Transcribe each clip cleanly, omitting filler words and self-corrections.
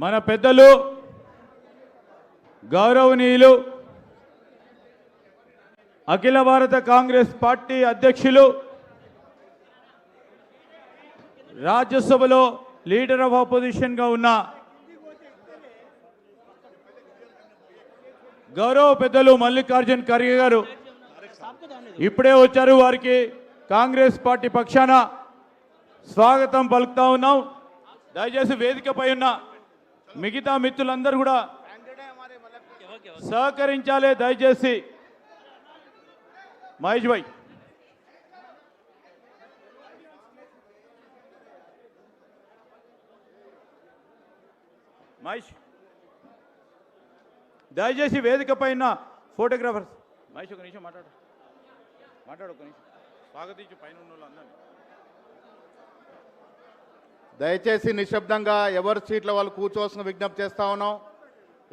మన పెద్దలు గౌరవనీయులు అఖిల భారత కాంగ్రెస్ పార్టీ అధ్యక్షులు రాజ్యసభలో లీడర్ ఆఫ్ ఆపోజిషన్ గా ఉన్న గౌరవ పెద్దలు మల్లికార్జున్ ఖర్గే గారు ఇప్పుడే వచ్చారు. వారికి కాంగ్రెస్ పార్టీ పక్షాన స్వాగతం పలుకుతా ఉన్నాం. దయచేసి వేదికపై ఉన్న మిగతా మిత్రులందరూ కూడా సహకరించాలి. దయచేసి మహేష్ భాయ్ మహేష్ దయచేసి వేదిక పైన ఫోటోగ్రాఫర్స్ మహేష్ ఒక నిమిషం మాట్లాడు ఒక నిమిషం స్వాగతించు పైన ఉన్న వాళ్ళందరినీ. దయచేసి నిశ్శబ్దంగా ఎవరి సీట్ల వాళ్ళు కూర్చోవలసిన విజ్ఞప్తి చేస్తా ఉన్నాం.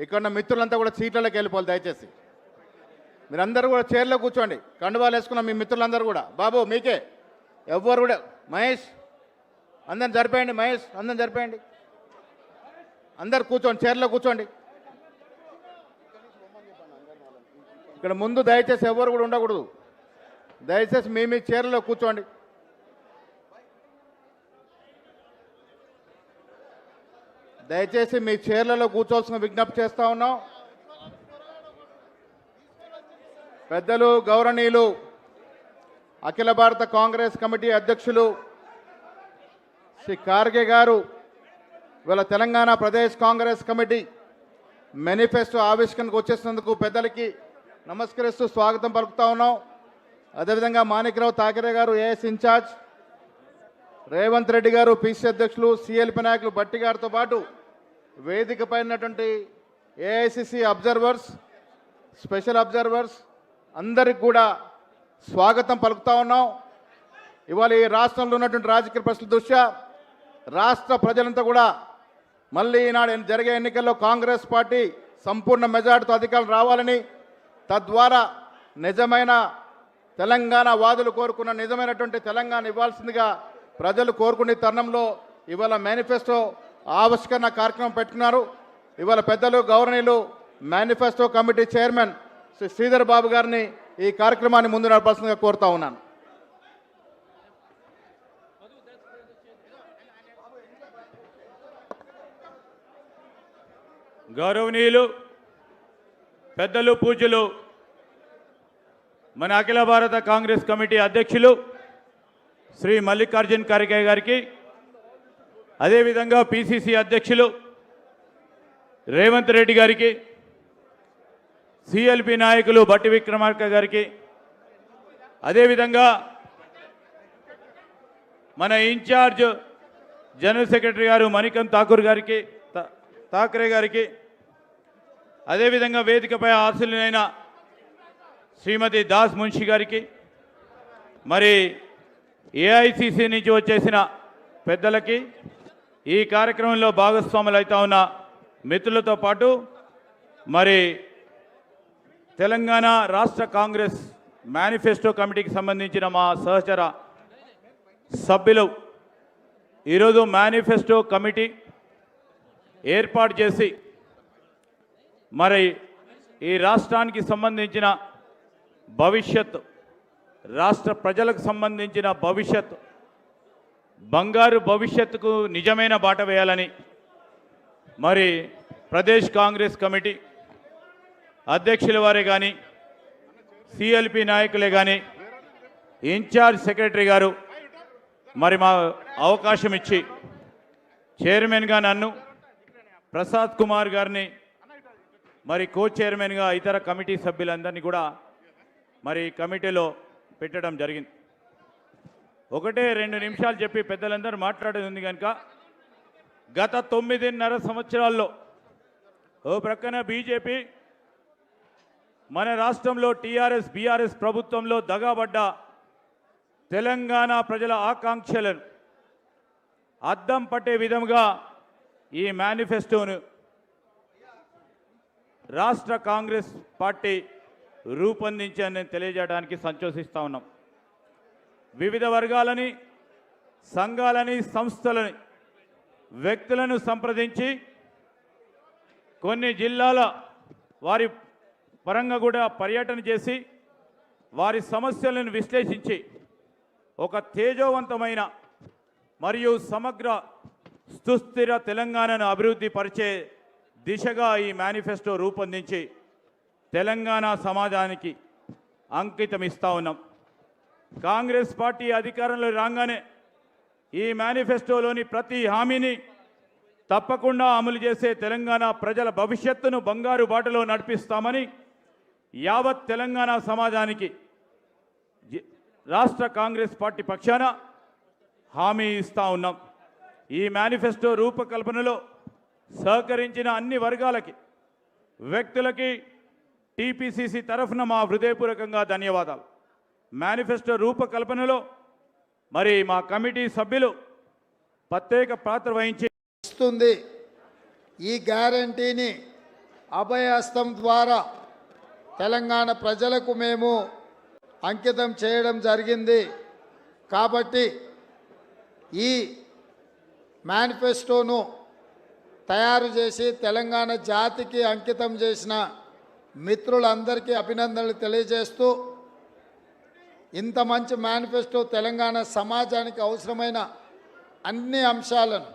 ఇక్కడ ఉన్న మిత్రులంతా కూడా సీట్లలోకి వెళ్ళిపోవాలి. దయచేసి మీరందరూ కూడా చైర్లో కూర్చోండి. కండువాలు వేసుకున్న మీ మిత్రులందరూ కూడా బాబు మీకే ఎవరు కూడా మహేష్ అందరిని జరిపేయండి. మహేష్ అందరిని జరిపేయండి. అందరు కూర్చోండి, చైర్లో కూర్చోండి. ఇక్కడ ముందు దయచేసి ఎవరు కూడా ఉండకూడదు. దయచేసి మీ చైర్లో కూర్చోండి. దయచేసి మీ చైర్లలో కూర్చోవలసిన విజ్ఞప్తి చేస్తా ఉన్నాం. పెద్దలు గౌరవనీయులు అఖిల భారత కాంగ్రెస్ కమిటీ అధ్యక్షులు శ్రీ ఖార్గే గారు ఇవాళ తెలంగాణ ప్రదేశ్ కాంగ్రెస్ కమిటీ మేనిఫెస్టో ఆవిష్కరణకు వచ్చేసినందుకు పెద్దలకి నమస్కరిస్తూ స్వాగతం పలుకుతా ఉన్నాం. అదేవిధంగా మాణిక్రావు ఠాకరే గారు ఏఎస్ ఇన్ఛార్జ్, రేవంత్ రెడ్డి గారు పిసి అధ్యక్షులు, సిఎల్పి నాయకులు భట్టి గారితో పాటు వేదికపై ఉన్నటువంటి ఏఐసిసి అబ్జర్వర్స్, స్పెషల్ అబ్జర్వర్స్ అందరికి కూడా స్వాగతం పలుకుతా ఉన్నాం. ఇవాళ ఈ రాష్ట్రంలో ఉన్నటువంటి రాజకీయ పరిస్థితుల దృష్ట్యా రాష్ట్ర ప్రజలంతా కూడా మళ్ళీ ఈనాడు జరిగే ఎన్నికల్లో కాంగ్రెస్ పార్టీ సంపూర్ణ మెజార్టీతో అధికారం రావాలని, తద్వారా నిజమైన తెలంగాణ వాదులు కోరుకున్న నిజమైనటువంటి తెలంగాణ ఇవ్వాల్సిందిగా ప్రజలు కోరుకునే తరుణంలో ఇవాళ మేనిఫెస్టో ఆవిష్కరణ కార్యక్రమం పెట్టుకున్నారు. ఇవాళ పెద్దలు గౌరవనీయులు manifesto committee chairman Shri Sridhar Babu గారిని ఈ కార్యక్రమాన్ని ముందు నడపాల్సిందిగా కోరుతా ఉన్నాను. గౌరవనీయులు పెద్దలు పూజ్యులు మన అఖిల భారత కాంగ్రెస్ కమిటీ అధ్యక్షులు శ్రీ మల్లికార్జున్ ఖర్గే గారికి, అదేవిధంగా పిసిసి అధ్యక్షులు రేవంత్ రెడ్డి గారికి, సిఎల్పి నాయకులు భట్టి విక్రమార్క గారికి, అదేవిధంగా మన ఇన్ఛార్జ్ జనరల్ సెక్రటరీ గారు మణికాంత్ ఠాకరే గారికి, అదేవిధంగా వేదికపై ఆశీనులైన శ్రీమతి దాస్ మున్షి గారికి, మరి ఏఐసిసి నుంచి వచ్చేసిన పెద్దలకి, ఈ కార్యక్రమంలో భాగస్వాములు అవుతా ఉన్న మిత్రులతో పాటు మరి తెలంగాణ రాష్ట్ర కాంగ్రెస్ మేనిఫెస్టో కమిటీకి సంబంధించిన మా సహచర సభ్యులు ఈరోజు మేనిఫెస్టో కమిటీ ఏర్పాటు చేసి మరి ఈ రాష్ట్రానికి సంబంధించిన భవిష్యత్తు, రాష్ట్ర ప్రజలకు సంబంధించిన భవిష్యత్తు, బంగారు భవిష్యత్తుకు నిజమైన బాట వేయాలని మరి ప్రదేశ్ కాంగ్రెస్ కమిటీ అధ్యక్షుల వారే కానీ, సిఎల్పి నాయకులే కానీ, ఇన్ఛార్జ్ సెక్రటరీ గారు మరి మా అవకాశం ఇచ్చి చైర్మన్గా నన్ను, ప్రసాద్ కుమార్ గారిని మరి కో చైర్మన్గా ఇతర కమిటీ సభ్యులందరినీ కూడా మరి కమిటీలో పెట్టడం జరిగింది. ఒకటే 2 నిమిషాలు చెప్పి పెద్దలందరూ మాట్లాడేది ఉంది కనుక, గత 9.5 సంవత్సరాల్లో ఓ ప్రక్కన బీజేపీ, మన రాష్ట్రంలో టీఆర్ఎస్ బీఆర్ఎస్ ప్రభుత్వంలో దగాబడ్డ తెలంగాణ ప్రజల ఆకాంక్షలను అద్దం పట్టే విధంగా ఈ మేనిఫెస్టోను రాష్ట్ర కాంగ్రెస్ పార్టీ రూపొందించాలని తెలియజేయడానికి సంతోషిస్తా ఉన్నాం. వివిధ వర్గాలని, సంఘాలని, సంస్థలని, వ్యక్తులను సంప్రదించి కొన్ని జిల్లాల వారి పరంగా కూడా పర్యటన చేసి వారి సమస్యలను విశ్లేషించి ఒక తేజోవంతమైన మరియు సమగ్ర సుస్థిర తెలంగాణను అభివృద్ధి పరిచే దిశగా ఈ మేనిఫెస్టో రూపొందించి తెలంగాణ సమాజానికి అంకితం ఇస్తా ఉన్నాం. కాంగ్రెస్ పార్టీ అధికారంలో రాగానే ఈ మేనిఫెస్టోలోని ప్రతి హామీని తప్పకుండా అమలు చేసే తెలంగాణ ప్రజల భవిష్యత్తును బంగారు బాటలో నడిపిస్తామని యావత్ తెలంగాణ సమాజానికి రాష్ట్ర కాంగ్రెస్ పార్టీ పక్షాన హామీ ఇస్తా ఉన్నాం. ఈ మేనిఫెస్టో రూపకల్పనలో సహకరించిన అన్ని వర్గాలకి, వ్యక్తులకి టీపీసీసీ తరఫున మా హృదయపూర్వకంగా ధన్యవాదాలు. మేనిఫెస్టో రూపకల్పనలో మరి మా కమిటీ సభ్యులు ప్రత్యేక పాత్ర వహించి ఇస్తుంది. ఈ గ్యారంటీని అభయహస్తం ద్వారా తెలంగాణ ప్రజలకు మేము అంకితం చేయడం జరిగింది. కాబట్టి ఈ మేనిఫెస్టోను తయారు చేసి తెలంగాణ జాతికి అంకితం చేసిన మిత్రులందరికీ అభినందనలు తెలియజేస్తూ, ఇంత మంచి మేనిఫెస్టో తెలంగాణ సమాజానికి అవసరమైన అన్ని అంశాలను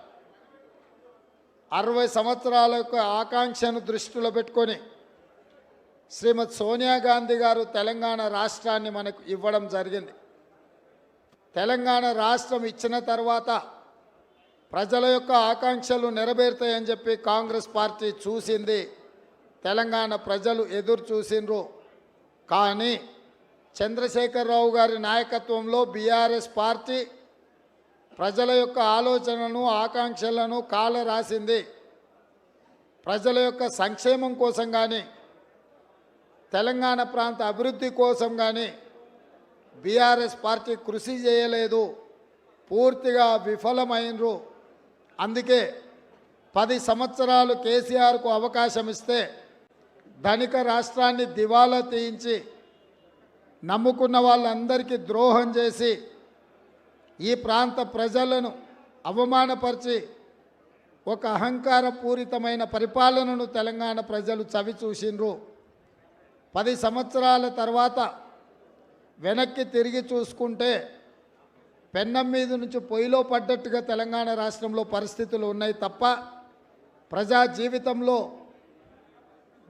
60 సంవత్సరాల యొక్క ఆకాంక్షను దృష్టిలో పెట్టుకొని శ్రీమతి సోనియా గాంధీ గారు తెలంగాణ రాష్ట్రాన్ని మనకు ఇవ్వడం జరిగింది. తెలంగాణ రాష్ట్రం ఇచ్చిన తర్వాత ప్రజల యొక్క ఆకాంక్షలు నెరవేరుతాయని చెప్పి కాంగ్రెస్ పార్టీ చూసింది. తెలంగాణ ప్రజలు ఎదురు చూసిండ్రు. కానీ చంద్రశేఖరరావు గారి నాయకత్వంలో బీఆర్ఎస్ పార్టీ ప్రజల యొక్క ఆలోచనలను ఆకాంక్షలను కాల రాసింది. ప్రజల యొక్క సంక్షేమం కోసం కానీ తెలంగాణ ప్రాంత అభివృద్ధి కోసం కానీ బీఆర్ఎస్ పార్టీ కృషి చేయలేదు, పూర్తిగా విఫలమైనరు. అందుకే 10 సంవత్సరాలు కేసీఆర్కు అవకాశం ఇస్తే ధనిక రాష్ట్రాన్ని దివాలా తీయించి నమ్ముకున్న వాళ్ళందరికీ ద్రోహం చేసి ఈ ప్రాంత ప్రజలను అవమానపరిచి ఒక అహంకారపూరితమైన పరిపాలనను తెలంగాణ ప్రజలు చవి చూసిండ్రు. 10 సంవత్సరాల తర్వాత వెనక్కి తిరిగి చూసుకుంటే పెన్నం మీద నుంచి పొయ్యిలో పడ్డట్టుగా తెలంగాణ రాష్ట్రంలో పరిస్థితులు ఉన్నాయి తప్ప ప్రజా జీవితంలో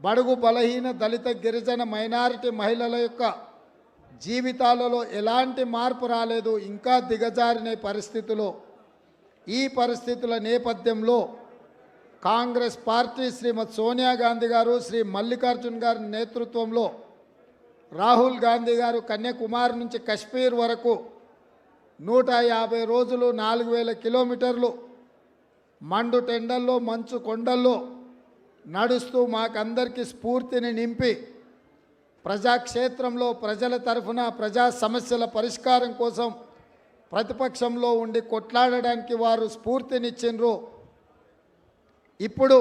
బడుగు బలహీన దళిత గిరిజన మైనారిటీ మహిళల యొక్క జీవితాలలో ఎలాంటి మార్పు రాలేదు. ఇంకా దిగజారిన పరిస్థితులు. ఈ పరిస్థితుల నేపథ్యంలో కాంగ్రెస్ పార్టీ శ్రీమతి సోనియా గాంధీ గారు, శ్రీ మల్లికార్జున్ గారి నేతృత్వంలో రాహుల్ గాంధీ గారు కన్యాకుమారి నుంచి కశ్మీర్ వరకు 150 రోజులు 4000 కిలోమీటర్లు మండు టెండల్లో మంచు కొండల్లో నడుస్తూ మాకందరికీ స్ఫూర్తిని నింపి ప్రజాక్షేత్రంలో ప్రజల తరఫున ప్రజా సమస్యల పరిష్కారం కోసం ప్రతిపక్షంలో ఉండి కొట్లాడడానికి వారు స్ఫూర్తినిచ్చిండ్రు. ఇప్పుడు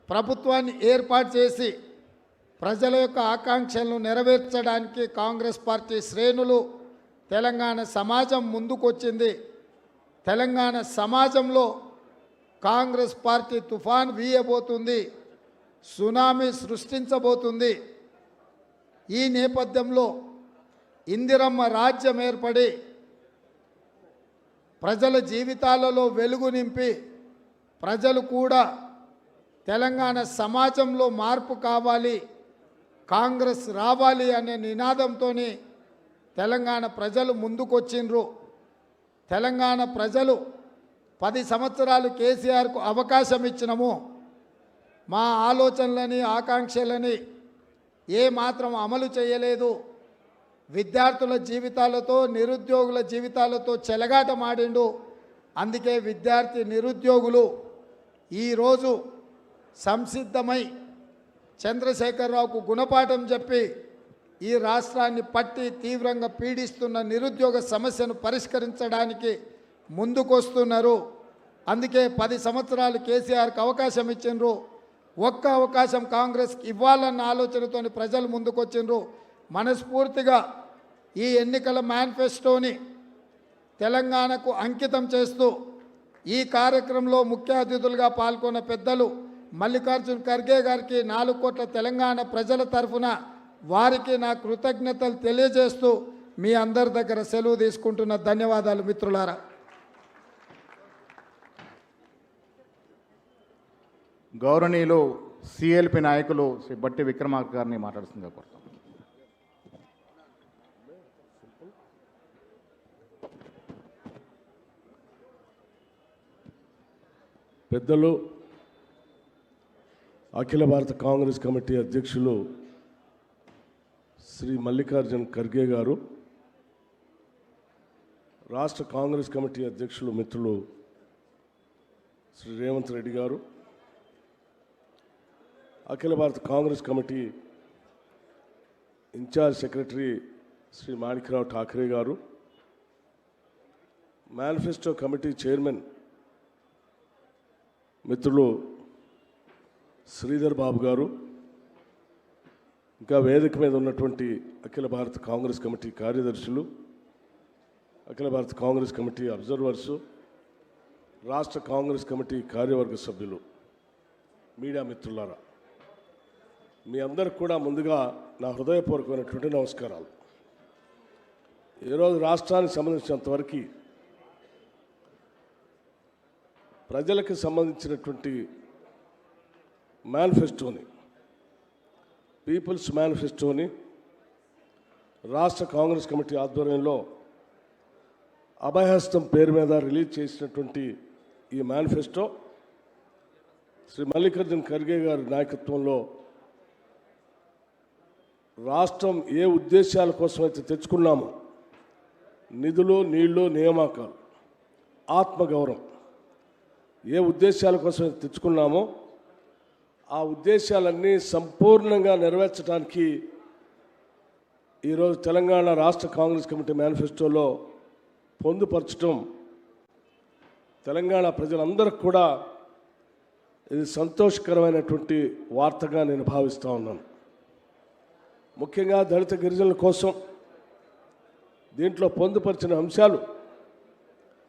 ప్రభుత్వాన్ని ఏర్పాటు చేసి ప్రజల యొక్క ఆకాంక్షలను నెరవేర్చడానికి కాంగ్రెస్ పార్టీ శ్రేణులు తెలంగాణ సమాజం ముందుకొచ్చింది. తెలంగాణ సమాజంలో కాంగ్రెస్ పార్టీ తుఫాన్ వీయబోతుంది, సునామీ సృష్టించబోతుంది. ఈ నేపథ్యంలో ఇందిరమ్మ రాజ్యం ఏర్పడి ప్రజల జీవితాలలో వెలుగు నింపి ప్రజలు కూడా తెలంగాణ సమాజంలో మార్పు కావాలి, కాంగ్రెస్ రావాలి అనే నినాదంతో తెలంగాణ ప్రజలు ముందుకొచ్చిండ్రు. తెలంగాణ ప్రజలు 10 సంవత్సరాలు కేసీఆర్కు అవకాశం ఇచ్చినాము, మా ఆలోచనలని ఆకాంక్షలని ఏమాత్రం అమలు చేయలేదు, విద్యార్థుల జీవితాలతో నిరుద్యోగుల జీవితాలతో చెలగాటమాడిండు. అందుకే విద్యార్థి నిరుద్యోగులు ఈరోజు సంసిద్ధమై చంద్రశేఖరరావుకు గుణపాఠం చెప్పి ఈ రాష్ట్రాన్ని పట్టి తీవ్రంగా పీడిస్తున్న నిరుద్యోగ సమస్యను పరిష్కరించడానికి ముందుకొస్తున్నారు. అందుకే 10 సంవత్సరాలు కేసీఆర్కి అవకాశం ఇచ్చిండ్రు. ఒక్క అవకాశం కాంగ్రెస్కి ఇవ్వాలన్న ఆలోచనతో ప్రజలు ముందుకొచ్చిండ్రు. మనస్ఫూర్తిగా ఈ ఎన్నికల మేనిఫెస్టోని తెలంగాణకు అంకితం చేస్తూ ఈ కార్యక్రమంలో ముఖ్య అతిథులుగా పాల్గొన్న పెద్దలు మల్లికార్జున్ ఖర్గే గారికి 4 కోట్ల తెలంగాణ ప్రజల తరఫున వారికి నా కృతజ్ఞతలు తెలియజేస్తూ మీ అందరి దగ్గర సెలవు తీసుకుంటున్న ధన్యవాదాలు మిత్రులారా. గౌరవనీయులు సిఎల్పి నాయకులు శ్రీ బట్టి విక్రమార్క గారిని మాట్లాడుతుందిగా కోరుతాం. పెద్దలు అఖిల భారత కాంగ్రెస్ కమిటీ అధ్యక్షులు శ్రీ మల్లికార్జున్ ఖర్గే గారు, రాష్ట్ర కాంగ్రెస్ కమిటీ అధ్యక్షులు మిత్రులు శ్రీ రేవంత్ రెడ్డి గారు, అఖిల భారత Congress committee in-charge secretary Shri Manikrao Thakre గారు, మేనిఫెస్టో కమిటీ చైర్మన్ మిత్రులు శ్రీధర్ బాబు గారు, ఇంకా వేదిక మీద ఉన్నటువంటి అఖిల భారత కాంగ్రెస్ కమిటీ కార్యదర్శులు, అఖిల భారత కాంగ్రెస్ కమిటీ అబ్జర్వర్సు, రాష్ట్ర కాంగ్రెస్ కమిటీ కార్యవర్గ సభ్యులు, మీడియా మిత్రులారా, మీ అందరికి కూడా ముందుగా నా హృదయపూర్వకమైనటువంటి నమస్కారాలు. ఈరోజు రాష్ట్రానికి సంబంధించినంతవరకు ప్రజలకు సంబంధించినటువంటి మేనిఫెస్టోని, పీపుల్స్ మేనిఫెస్టోని రాష్ట్ర కాంగ్రెస్ కమిటీ ఆధ్వర్యంలో అభయహస్తం పేరు మీద రిలీజ్ చేసినటువంటి ఈ మేనిఫెస్టో శ్రీ మల్లికార్జున్ ఖర్గే గారి నాయకత్వంలో రాష్ట్రం ఏ ఉద్దేశాల కోసమైతే తెచ్చుకున్నామో, నిధులు, నీళ్లు, నియామకాలు, ఆత్మగౌరవం, ఏ ఉద్దేశాల కోసం తెచ్చుకున్నామో ఆ ఉద్దేశాలన్నీ సంపూర్ణంగా నెరవేర్చడానికి ఈరోజు తెలంగాణ రాష్ట్ర కాంగ్రెస్ కమిటీ మేనిఫెస్టోలో పొందుపరచడం తెలంగాణ ప్రజలందరికీ కూడా ఇది సంతోషకరమైనటువంటి వార్తగా నేను భావిస్తూ ఉన్నాను. ముఖ్యంగా దళిత గిరిజనుల కోసం దీంట్లో పొందుపరిచిన అంశాలు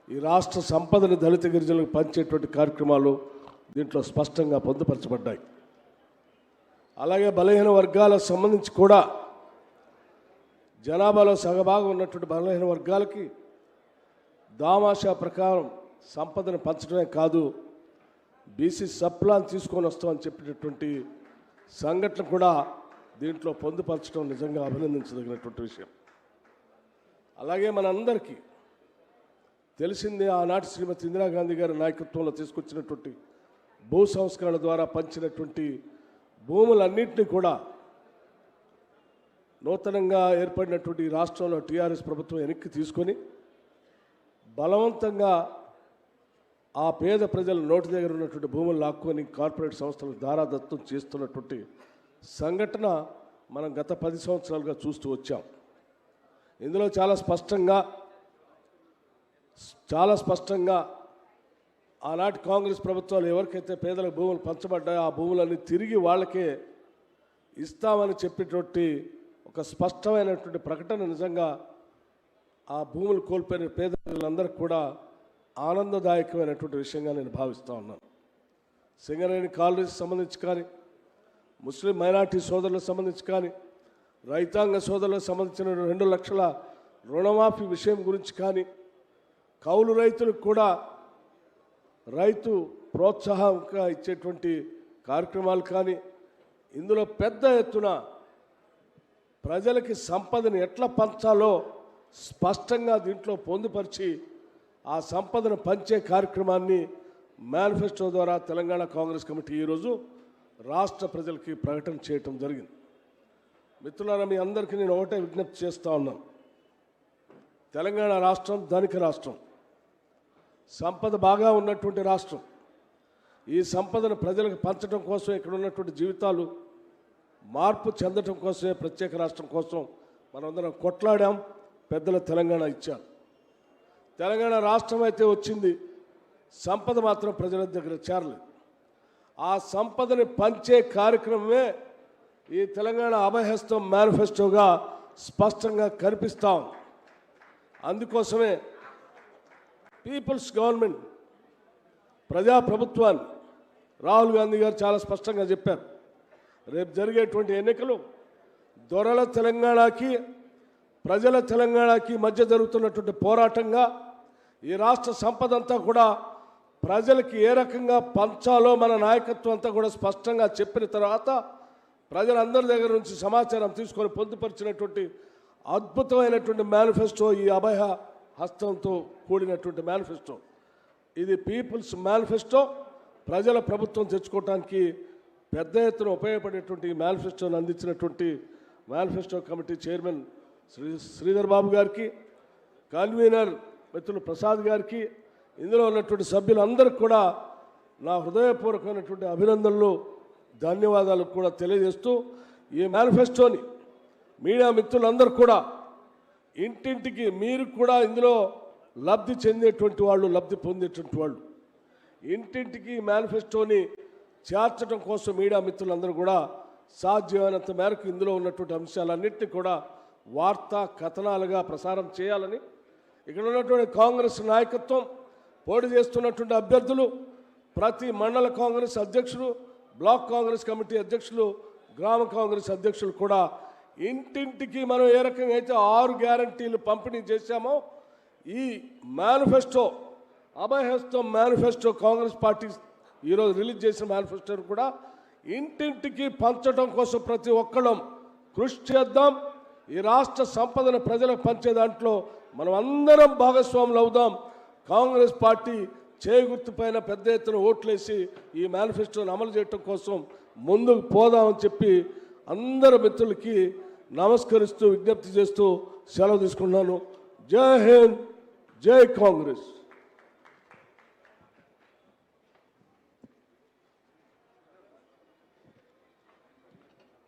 ఈ రాష్ట్ర సంపదని దళిత గిరిజనులకు పంచేటువంటి కార్యక్రమాలు దీంట్లో స్పష్టంగా పొందుపరచబడ్డాయి. అలాగే బలహీన వర్గాలకు సంబంధించి కూడా జనాభాలో సగభాగం ఉన్నటువంటి బలహీన వర్గాలకి దామాషా ప్రకారం సంపదను పంచడమే కాదు, బీసీ సప్లాన్ తీసుకొని వస్తామని చెప్పినటువంటి సంఘటన కూడా దీంట్లో పొందుపరచడం నిజంగా అభినందించదగినటువంటి విషయం. అలాగే మనందరికీ తెలిసిందే, ఆనాటి శ్రీమతి ఇందిరాగాంధీ గారి నాయకత్వంలో తీసుకొచ్చినటువంటి భూ సంస్కరణ ద్వారా పంచినటువంటి భూములన్నింటినీ కూడా నూతనంగా ఏర్పడినటువంటి రాష్ట్రంలో టీఆర్ఎస్ ప్రభుత్వం వెనక్కి తీసుకొని బలవంతంగా ఆ పేద ప్రజల నోటి దగ్గర ఉన్నటువంటి భూములు లాక్కొని కార్పొరేట్ సంస్థలకు దారాదత్తం చేస్తున్నటువంటి సంఘటన మనం గత 10 సంవత్సరాలుగా చూస్తూ వచ్చాం. ఇందులో చాలా స్పష్టంగా ఆనాటి కాంగ్రెస్ ప్రభుత్వాలు ఎవరికైతే పేదలకు భూములు పంచబడ్డాయో ఆ భూములన్నీ తిరిగి వాళ్ళకే ఇస్తామని చెప్పేటువంటి ఒక స్పష్టమైనటువంటి ప్రకటన నిజంగా ఆ భూములు కోల్పోయిన పేద ప్రజలందరికీ కూడా ఆనందదాయకమైనటువంటి విషయంగా నేను భావిస్తూ ఉన్నాను. సింగరేణి కాలనీకి సంబంధించి కానీ, ముస్లిం మైనార్టీ సోదరులకు సంబంధించి కానీ, రైతాంగ సోదరులకు సంబంధించిన 2 లక్షల రుణమాఫీ విషయం గురించి కానీ, కౌలు రైతులకు కూడా రైతు ప్రోత్సాహంగా ఇచ్చేటువంటి కార్యక్రమాలు కానీ, ఇందులో పెద్ద ఎత్తున ప్రజలకి సంపదను ఎట్లా పంచాలో స్పష్టంగా దీంట్లో పొందుపరిచి ఆ సంపదను పంచే కార్యక్రమాన్ని మేనిఫెస్టో ద్వారా తెలంగాణ కాంగ్రెస్ కమిటీ ఈరోజు రాష్ట్ర ప్రజలకి ప్రకటన చేయటం జరిగింది. మిత్రులారా, మీ అందరికీ నేను ఒకటే విజ్ఞప్తి చేస్తూ ఉన్నాను. తెలంగాణ రాష్ట్రం ధనిక రాష్ట్రం, సంపద బాగా ఉన్నటువంటి రాష్ట్రం. ఈ సంపదను ప్రజలకు పంచడం కోసం, ఇక్కడ ఉన్నటువంటి జీవితాలు మార్పు చెందడం కోసమే ప్రత్యేక రాష్ట్రం కోసం మనమందరం కొట్లాడాం. పెద్దల తెలంగాణ ఇచ్చారు. తెలంగాణ రాష్ట్రం అయితే వచ్చింది, సంపద మాత్రం ప్రజల దగ్గర చేరలేదు. ఆ సంపదని పంచే కార్యక్రమమే ఈ తెలంగాణ అభయహస్తం మేనిఫెస్టోగా స్పష్టంగా కనిపిస్తాం. అందుకోసమే పీపుల్స్ గవర్నమెంట్, ప్రజాప్రభుత్వాన్ని రాహుల్ గాంధీ గారు చాలా స్పష్టంగా చెప్పారు. రేపు జరిగేటువంటి ఎన్నికలు దొరల తెలంగాణకి ప్రజల తెలంగాణకి మధ్య జరుగుతున్నటువంటి పోరాటంగా ఈ రాష్ట్ర సంపద అంతా కూడా ప్రజలకి ఏ రకంగా పంచాలో మన నాయకత్వం అంతా కూడా స్పష్టంగా చెప్పిన తర్వాత ప్రజలందరి దగ్గర నుంచి సమాచారం తీసుకొని పొందుపరిచినటువంటి అద్భుతమైనటువంటి మేనిఫెస్టో ఈ అభయ హస్తంతో కూడినటువంటి మేనిఫెస్టో. ఇది పీపుల్స్ మేనిఫెస్టో. ప్రజల ప్రభుత్వం తెచ్చుకోవడానికి పెద్ద ఎత్తున ఉపయోగపడేటువంటి మేనిఫెస్టోను అందించినటువంటి manifesto committee chairman Sridhar Babu గారికి, కన్వీనర్ మిత్రులు ప్రసాద్ గారికి, ఇందులో ఉన్నటువంటి సభ్యులందరికీ కూడా నా హృదయపూర్వకమైనటువంటి అభినందనలు, ధన్యవాదాలు కూడా తెలియజేస్తూ ఈ మేనిఫెస్టోని మీడియా మిత్రులందరూ కూడా ఇంటింటికి మీరు కూడా ఇందులో లబ్ధి చెందేటువంటి వాళ్ళు, లబ్ధి పొందేటువంటి వాళ్ళు ఇంటింటికి మేనిఫెస్టోని చేర్చడం కోసం మీడియా మిత్రులందరూ కూడా సాధ్యమైనంత మేరకు ఇందులో ఉన్నటువంటి అంశాలన్నింటినీ కూడా వార్తా కథనాలుగా ప్రసారం చేయాలని ఇక్కడ ఉన్నటువంటి కాంగ్రెస్ నాయకత్వం, పోటీ చేస్తున్నటువంటి అభ్యర్థులు, ప్రతి మండల కాంగ్రెస్ అధ్యక్షులు, బ్లాక్ కాంగ్రెస్ కమిటీ అధ్యక్షులు, గ్రామ కాంగ్రెస్ అధ్యక్షులు కూడా ఇంటింటికి మనం ఏ రకంగా అయితే 6 గ్యారంటీలు పంపిణీ చేశామో ఈ మేనిఫెస్టో, అభయహస్తం మేనిఫెస్టో కాంగ్రెస్ పార్టీ ఈరోజు రిలీజ్ చేసిన మేనిఫెస్టోను కూడా ఇంటింటికి పంచడం కోసం ప్రతి ఒక్కళ్ళం కృషి చేద్దాం. ఈ రాష్ట్ర సంపదను ప్రజలకు పంచే దాంట్లో మనం అందరం భాగస్వాములు అవుదాం. కాంగ్రెస్ పార్టీ చేగుర్తుపైన పెద్ద ఎత్తున ఓట్లేసి ఈ మేనిఫెస్టోను అమలు చేయడం కోసం ముందుకు పోదామని చెప్పి అందరు మిత్రులకి నమస్కరిస్తూ విజ్ఞప్తి చేస్తూ సెలవు తీసుకున్నాను. జై హింద్, జై కాంగ్రెస్.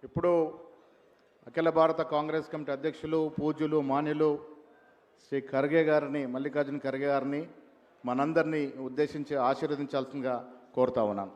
ఇప్పుడు అఖిల భారత కాంగ్రెస్ కమిటీ అధ్యక్షులు, పూజ్యులు, మాన్యులు శ్రీ ఖర్గే గారిని, మల్లికార్జున ఖర్గే గారిని మనందరినీ ఉద్దేశించి ఆశీర్వదించాల్సిందిగా కోరుతా ఉన్నాను.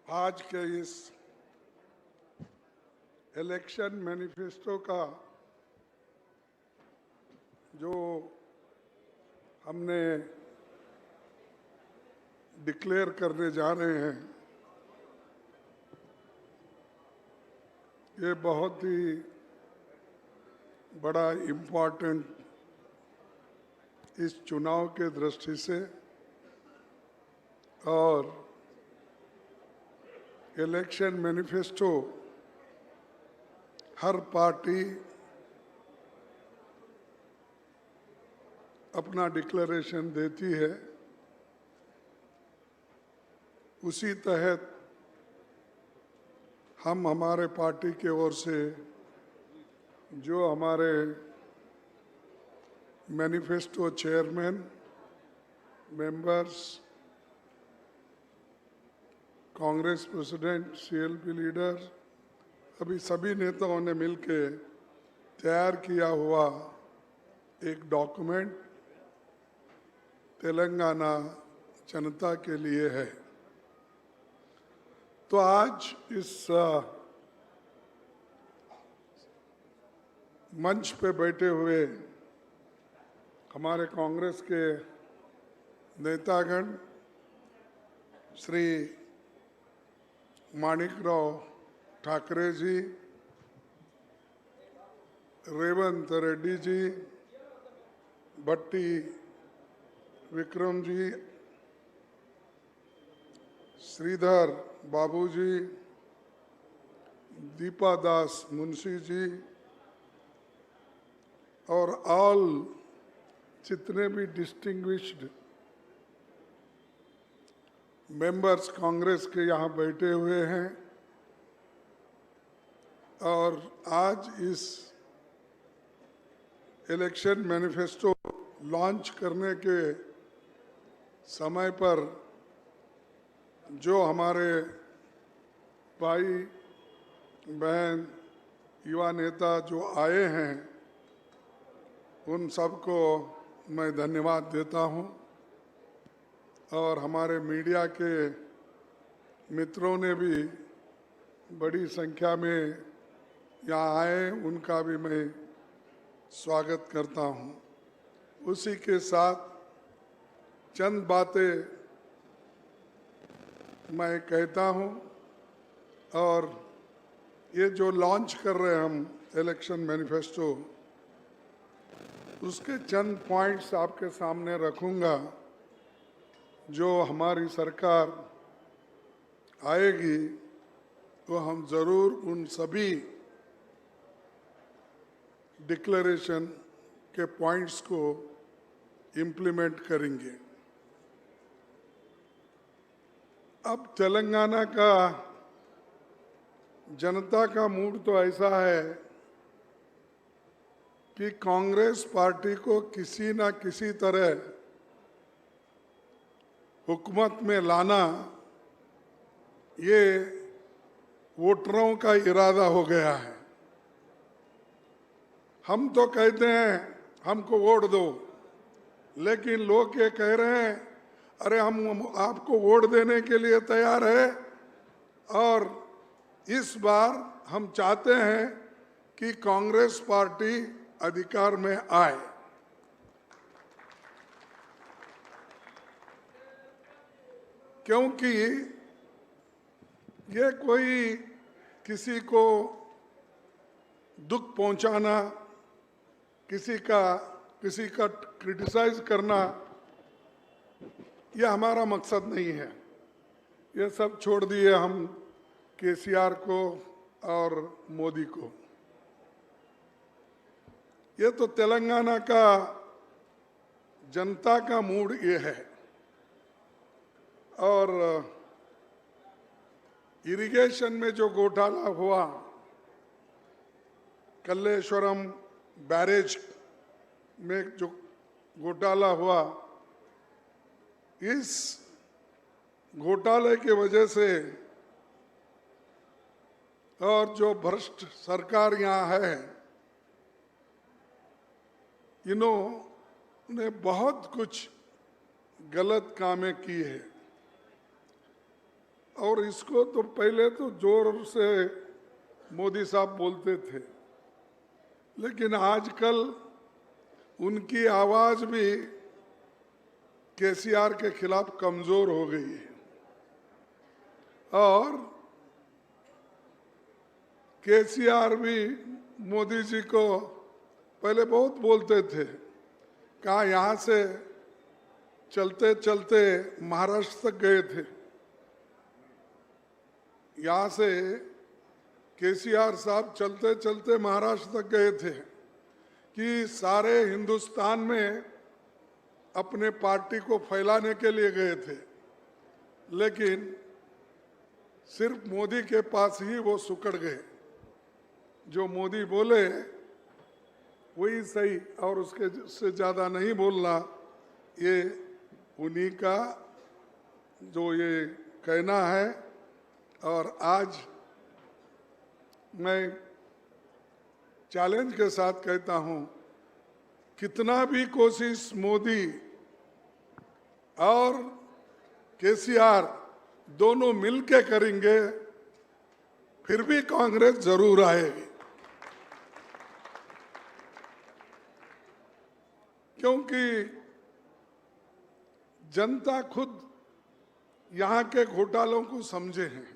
आज के इस इलेक्शन मैनिफेस्टो का जो हमने डिक्लेयर करने जा रहे हैं, ये बहुत ही बड़ा इम्पोर्टेंट इस चुनाव के दृष्टि से, और इलेक्शन मैनिफेस्टो हर पार्टी अपना डिक्लेरेशन देती है, उसी तहत हम हमारे पार्टी के ओर से जो हमारे manifesto chairman members, Congress president, CLP leader, अभी सभी नेताओं ने मिलके तैयार किया हुआ एक डॉक्यूमेंट तेलंगाना जनता के लिए है। तो आज इस मंच पे बैठे हुए हमारे कांग्रेस के नेतागण श्री माणिकराव ठाकरे जी, रेवंत रेड्डी जी, भट्टी विक्रम जी, श्रीधर बाबू जी, दीपा दास मुंशी जी और ऑल जितने भी डिस्टिंग्विश्ड मेंबर्स कांग्रेस के यहाँ बैठे हुए हैं, और आज इस इलेक्शन मैनिफेस्टो लॉन्च करने के समय पर जो हमारे भाई बहन युवा नेता जो आए हैं, उन सबको मैं धन्यवाद देता हूं, और हमारे मीडिया के मित्रों ने भी बड़ी संख्या में यहाँ आए, उनका भी मैं स्वागत करता हूं। उसी के साथ चंद बातें मैं कहता हूं, और ये जो लॉन्च कर रहे हैं हम इलेक्शन मैनिफेस्टो, उसके चंद पॉइंट्स आपके सामने रखूंगा। जो हमारी सरकार आएगी तो हम ज़रूर उन सभी डिक्लेरेशन के पॉइंट्स को इम्प्लीमेंट करेंगे। अब तेलंगाना का जनता का मूड तो ऐसा है कि कांग्रेस पार्टी को किसी ना किसी तरह हुकूमत में लाना, ये वोटरों का इरादा हो गया है। हम तो कहते हैं हमको वोट दो, लेकिन लोग ये कह रहे हैं अरे हम आपको वोट देने के लिए तैयार है, और इस बार हम चाहते हैं कि कांग्रेस पार्टी अधिकार में आए। क्योंकि ये कोई किसी को दुख पहुंचाना, किसी का क्रिटिसाइज करना, ये हमारा मकसद नहीं है। ये सब छोड़ दिए हम केसीआर को और मोदी को। ये तो तेलंगाना का जनता का मूड ये है। और इरिगेशन में जो घोटाला हुआ, कल्लेश्वरम बैरेज में जो घोटाला हुआ, इस घोटाले की वजह से और जो भ्रष्ट सरकार यहाँ है, इन्होंने बहुत कुछ गलत कामें की है। और इसको तो पहले तो जोर से मोदी साहब बोलते थे, लेकिन आजकल उनकी आवाज भी केसीआर के खिलाफ कमजोर हो गई है। और केसीआर भी मोदी जी को पहले बहुत बोलते थे, कहा यहाँ से चलते चलते महाराष्ट्र तक गए थे। यहाँ से केसीआर साहब चलते चलते महाराष्ट्र तक गए थे कि सारे हिंदुस्तान में अपने पार्टी को फैलाने के लिए गए थे, लेकिन सिर्फ मोदी के पास ही वो सुकड़ गए। जो मोदी बोले वही सही, और उसके से ज़्यादा नहीं बोलना, ये उन्हीं का जो ये कहना है। और आज मैं चैलेंज के साथ कहता हूं, कितना भी कोशिश मोदी और केसीआर दोनों मिलके करेंगे, फिर भी कांग्रेस जरूर आएगी, क्योंकि जनता खुद यहाँ के घोटालों को समझे हैं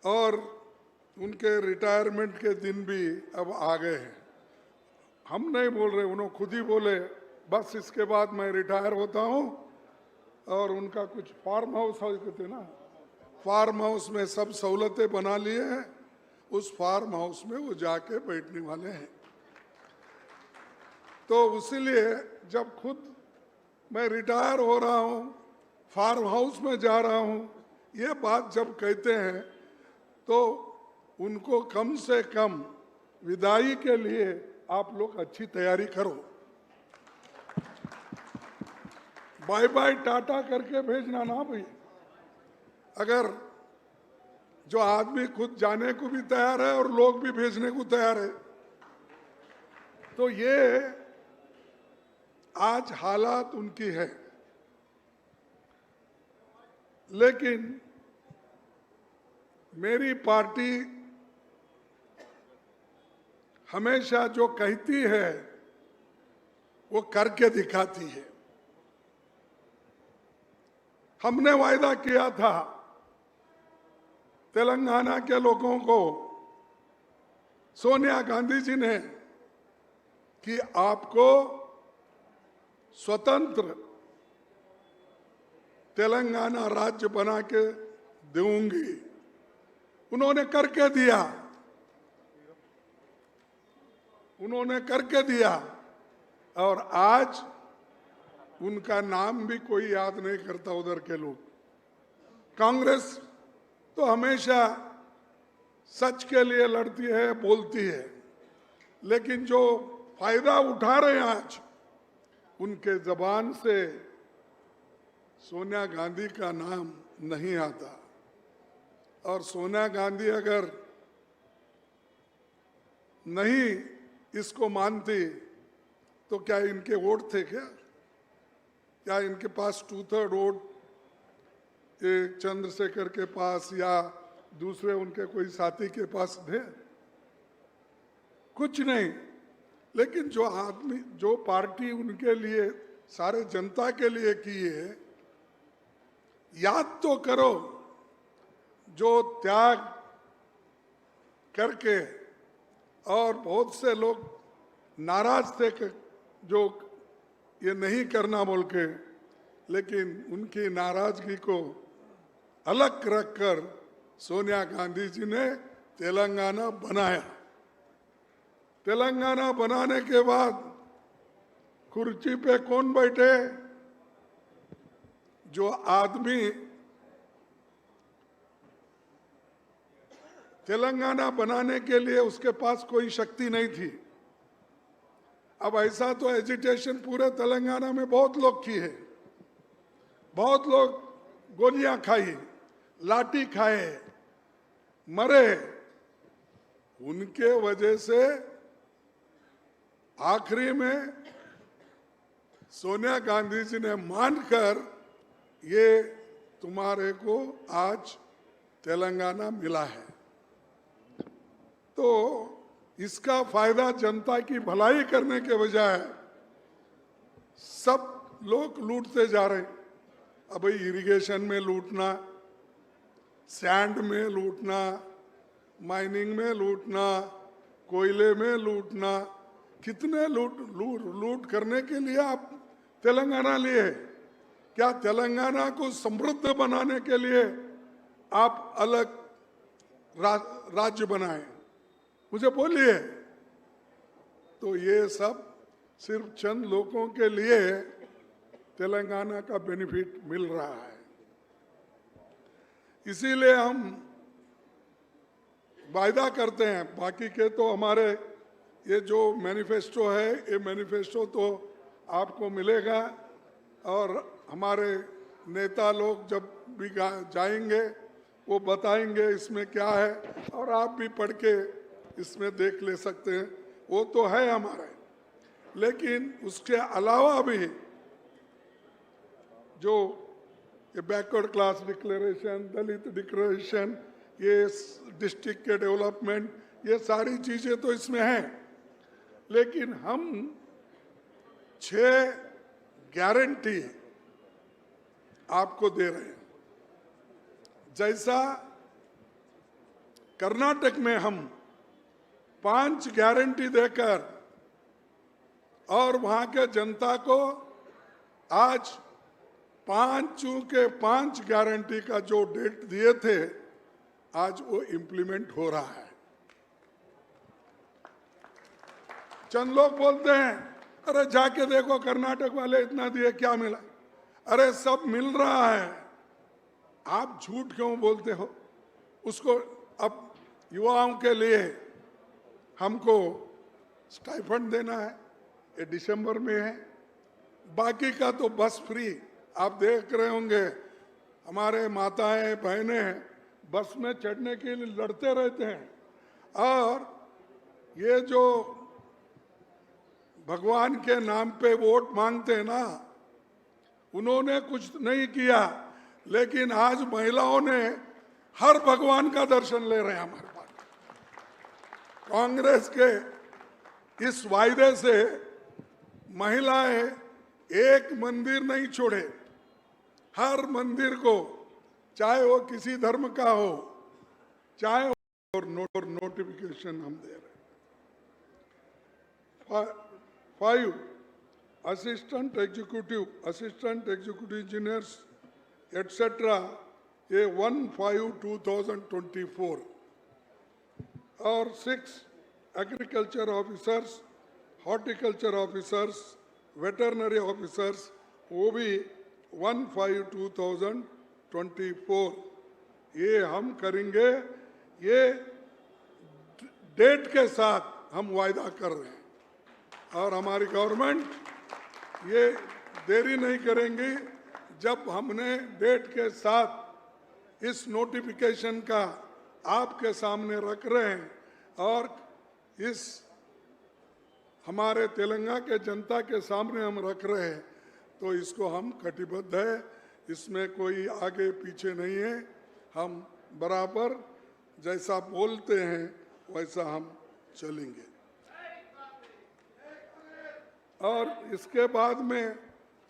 और उनके रिटायरमेंट के दिन भी अब आ गए हैं। हम नहीं बोल रहे, उन्होंने खुद ही बोले बस इसके बाद मैं रिटायर होता हूं। और उनका कुछ फार्म हाउस कहते ना, फार्म हाउस में सब सहूलतें बना लिए हैं, उस फार्म हाउस में वो जाके बैठने वाले हैं। तो उसीलिए जब खुद मैं रिटायर हो रहा हूं, फार्म हाउस में जा रहा हूं, ये बात जब कहते हैं तो उनको कम से कम विदाई के लिए आप लोग अच्छी तैयारी करो। बाय बाय टाटा करके भेजना ना भाई। अगर जो आदमी खुद जाने को भी तैयार है और लोग भी भेजने को तैयार है, तो ये आज हालात उनकी है। लेकिन मेरी पार्टी हमेशा जो कहती है वो करके दिखाती है। हमने वायदा किया था तेलंगाना के लोगों को, सोनिया गांधी जी ने, कि आपको स्वतंत्र तेलंगाना राज्य बना के दूंगी। उन्होंने करके दिया, उन्होंने करके दिया। और आज उनका नाम भी कोई याद नहीं करता उधर के लोग। कांग्रेस तो हमेशा सच के लिए लड़ती है, बोलती है, लेकिन जो फायदा उठा रहे हैं आज, उनके जबान से सोनिया गांधी का नाम नहीं आता। और सोनिया गांधी अगर नहीं इसको मानती तो क्या इनके वोट थे क्या इनके पास 2/3 वोट चंद्रशेखर के पास या दूसरे उनके कोई साथी के पास थे? कुछ नहीं। लेकिन जो आदमी, जो पार्टी उनके लिए, सारे जनता के लिए की है, याद तो करो जो त्याग करके, और बहुत से लोग नाराज थे कि जो ये नहीं करना बोल के, लेकिन उनकी नाराजगी को अलग रखकर सोनिया गांधी जी ने तेलंगाना बनाया। तेलंगाना बनाने के बाद कुर्सी पे कौन बैठे? जो आदमी तेलंगाना बनाने के लिए उसके पास कोई शक्ति नहीं थी। अब ऐसा तो एजिटेशन पूरे तेलंगाना में बहुत लोग की है, बहुत लोग गोलियां खाई, लाठी खाए, मरे। उनके वजह से आखिरी में सोनिया गांधी जी ने मानकर ये तुम्हारे को आज तेलंगाना मिला है। तो इसका फायदा जनता की भलाई करने के बजाय सब लोग लूटते जा रहे हैं। अब भाई इरिगेशन में लूटना, सैंड में लूटना, माइनिंग में लूटना, कोयले में लूटना, कितने लूट करने के लिए आप तेलंगाना लिए? क्या तेलंगाना को समृद्ध बनाने के लिए आप अलग राज्य बनाए? मुझे बोलिए। तो ये सब सिर्फ चंद लोगों के लिए तेलंगाना का बेनिफिट मिल रहा है। इसीलिए हम वायदा करते हैं, बाकी के तो हमारे ये जो मैनिफेस्टो है, ये मैनिफेस्टो तो आपको मिलेगा, और हमारे नेता लोग जब भी जाएंगे वो बताएंगे इसमें क्या है, और आप भी पढ़ के इसमें देख ले सकते हैं। वो तो है हमारे, लेकिन उसके अलावा भी जो ये बैकवर्ड क्लास डिक्लेरेशन, दलित डिक्लेरेशन, ये डिस्ट्रिक्ट के डेवलपमेंट, ये सारी चीजें तो इसमें हैं, लेकिन हम 6 गारंटी आपको दे रहे हैं। जैसा कर्नाटक में हम 5 गारंटी देकर और वहां के जनता को आज 5 गारंटी का जो डेट दिए थे, आज वो इम्प्लीमेंट हो रहा है। चंद लोग बोलते हैं अरे जाके देखो कर्नाटक वाले इतना दिए, क्या मिला? अरे सब मिल रहा है, आप झूठ क्यों बोलते हो? उसको अब युवाओं के लिए हमको स्टाइफंड देना है, ये दिसंबर में है। बाकी का तो बस फ्री। आप देख रहे होंगे हमारे माताएं बहनें बस में चढ़ने के लिए लड़ते रहते हैं, और ये जो भगवान के नाम पे वोट मांगते हैं ना, उन्होंने कुछ नहीं किया, लेकिन आज महिलाओं ने हर भगवान का दर्शन ले रहे हैं हमारे पास। कांग्रेस के इस वायदे से महिलाएं एक मंदिर नहीं छोड़े, हर मंदिर को, चाहे वो किसी धर्म का हो, चाहे और नोटिफिकेशन हम दे रहे हैं। 5 असिस्टेंट एग्जीक्यूटिव इंजीनियर्स एटसेट्रा, ये 1/5/2024, और 6 agriculture officers, horticulture officers, veterinary officers, वो भी 1/5/2024। ये हम करेंगे, ये डेट के साथ हम वायदा कर रहे हैं, और हमारी गवर्नमेंट ये देरी नहीं करेंगी। जब हमने डेट के साथ इस नोटिफिकेशन का आपके सामने रख रहे हैं, और इस हमारे तेलंगाना के जनता के सामने हम रख रहे हैं, तो इसको हम कटिबद्ध है, इसमें कोई आगे पीछे नहीं है। हम बराबर जैसा बोलते हैं वैसा हम चलेंगे। और इसके बाद में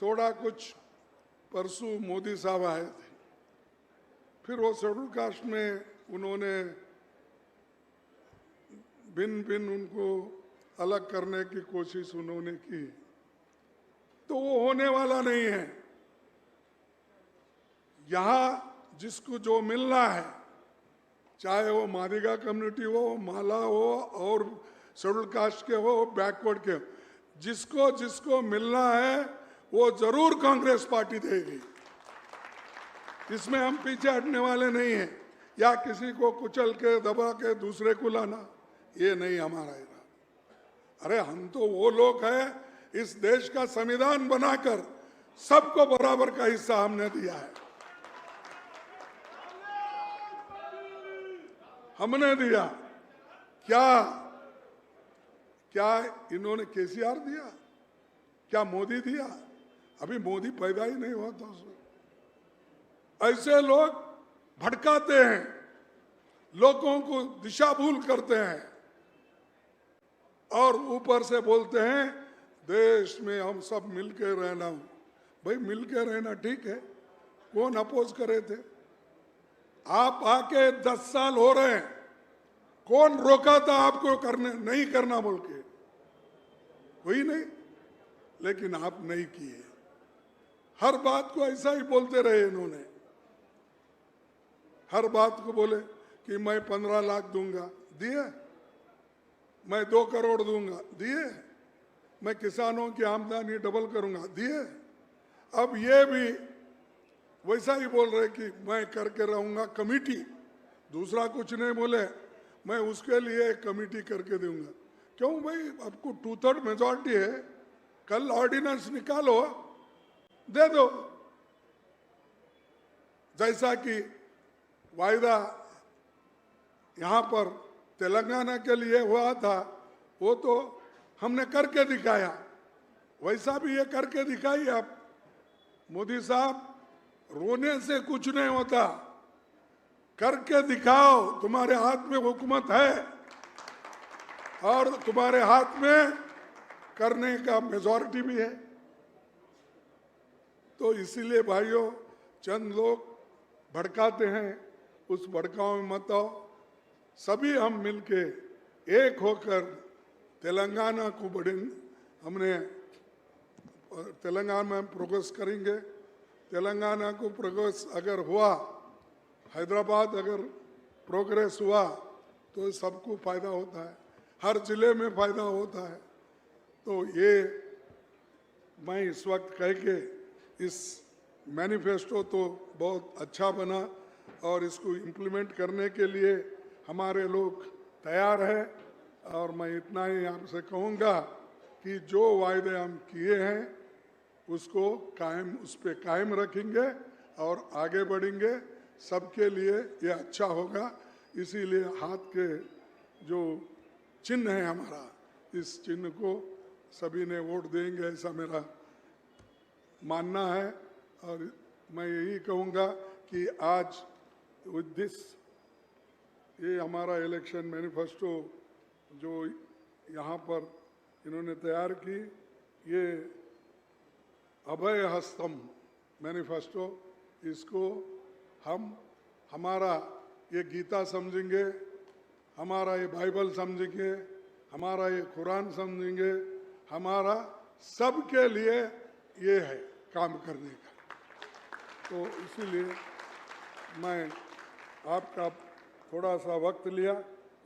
थोड़ा कुछ, परसों मोदी साहब आए थे, फिर वो शेड्यूल कास्ट में उन्होंने भिन्न उनको अलग करने की कोशिश उन्होंने की, तो वो होने वाला नहीं है। यहां जिसको जो मिलना है, चाहे वो मादिगा कम्युनिटी हो, माला हो, और शेड्यूल कास्ट के हो, बैकवर्ड के हो, जिसको जिसको मिलना है वो जरूर कांग्रेस पार्टी देगी। इसमें हम पीछे हटने वाले नहीं हैं, या किसी को कुचल के दबा के दूसरे को लाना, ये नहीं हमारा इरादा। अरे हम तो वो लोग हैं, इस देश का संविधान बनाकर सबको बराबर का हिस्सा हमने दिया है, हमने दिया। क्या इन्होंने केसीआर दिया? क्या मोदी दिया? अभी मोदी पैदा ही नहीं हुआ था उसमें। ऐसे लोग भड़काते हैं, लोगों को दिशा भूल करते हैं, और ऊपर से बोलते हैं देश में हम सब मिलके रहना। भाई मिलके रहना ठीक है, कौन अपोज करे थे? आप आके 10 साल हो रहे हैं, कौन रोका था आपको करने नहीं करना बोल के? कोई नहीं, लेकिन आप नहीं किए। हर बात को ऐसा ही बोलते रहे इन्होंने, हर बात को बोले कि मैं 15 लाख दूंगा, दिए। मैं 2 करोड़ दूंगा, दिए। मैं किसानों की आमदनी डबल करूंगा, दिए। अब ये भी वैसा ही बोल रहे कि मैं करके रहूंगा कमेटी, दूसरा कुछ नहीं बोले, मैं उसके लिए कमेटी करके दूंगा। क्यों भाई, आपको 2/3 मेजॉरिटी है, कल ऑर्डिनेंस निकालो, दे दो। जैसा कि वायदा यहां पर तेलंगाना के लिए हुआ था, वो तो हमने करके दिखाया, वैसा भी ये करके दिखाइए आप। मोदी साहब, रोने से कुछ नहीं होता, करके दिखाओ। तुम्हारे हाथ में हुकूमत है और तुम्हारे हाथ में करने का मेजॉरिटी भी है। तो इसीलिए भाइयों, चंद लोग भड़काते हैं, उस भड़काऊ में मत आओ। सभी हम मिलके एक होकर तेलंगाना को हमने तेलंगाना में प्रोग्रेस करेंगे। तेलंगाना को प्रोग्रेस अगर हुआ, हैदराबाद अगर प्रोग्रेस हुआ तो सबको फायदा होता है, हर जिले में फायदा होता है। तो ये मैं इस वक्त कह के, इस मैनिफेस्टो तो बहुत अच्छा बना और इसको इम्प्लीमेंट करने के लिए हमारे लोग तैयार हैं। और मैं इतना ही आपसे कहूँगा कि जो वायदे हम किए हैं उसको कायम, उस पे कायम रखेंगे और आगे बढ़ेंगे। सबके लिए ये अच्छा होगा। इसीलिए हाथ के जो चिन्ह है हमारा, इस चिन्ह को सभी ने वोट देंगे, ऐसा मेरा मानना है। और मैं यही कहूँगा कि आज विद दिस, ये हमारा इलेक्शन मैनिफेस्टो जो यहाँ पर इन्होंने तैयार की, ये अभय हस्तम मैनिफेस्टो, इसको हम हमारा ये गीता समझेंगे, हमारा ये बाइबल समझेंगे, हमारा ये कुरान समझेंगे, हमारा सबके लिए ये है काम करने का। तो इसीलिए मैं आपका थोड़ा सा वक्त लिया,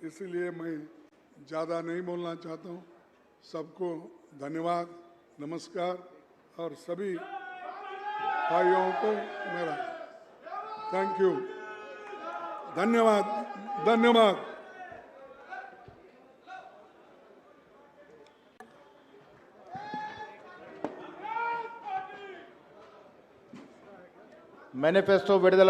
इसीलिए मैं ज़्यादा नहीं बोलना चाहता हूँ। सबको धन्यवाद, नमस्कार। और सभी भाइयों को मेरा थैंक यू, धन्यवाद, धन्यवाद। మేనిఫెస్టో విడుదల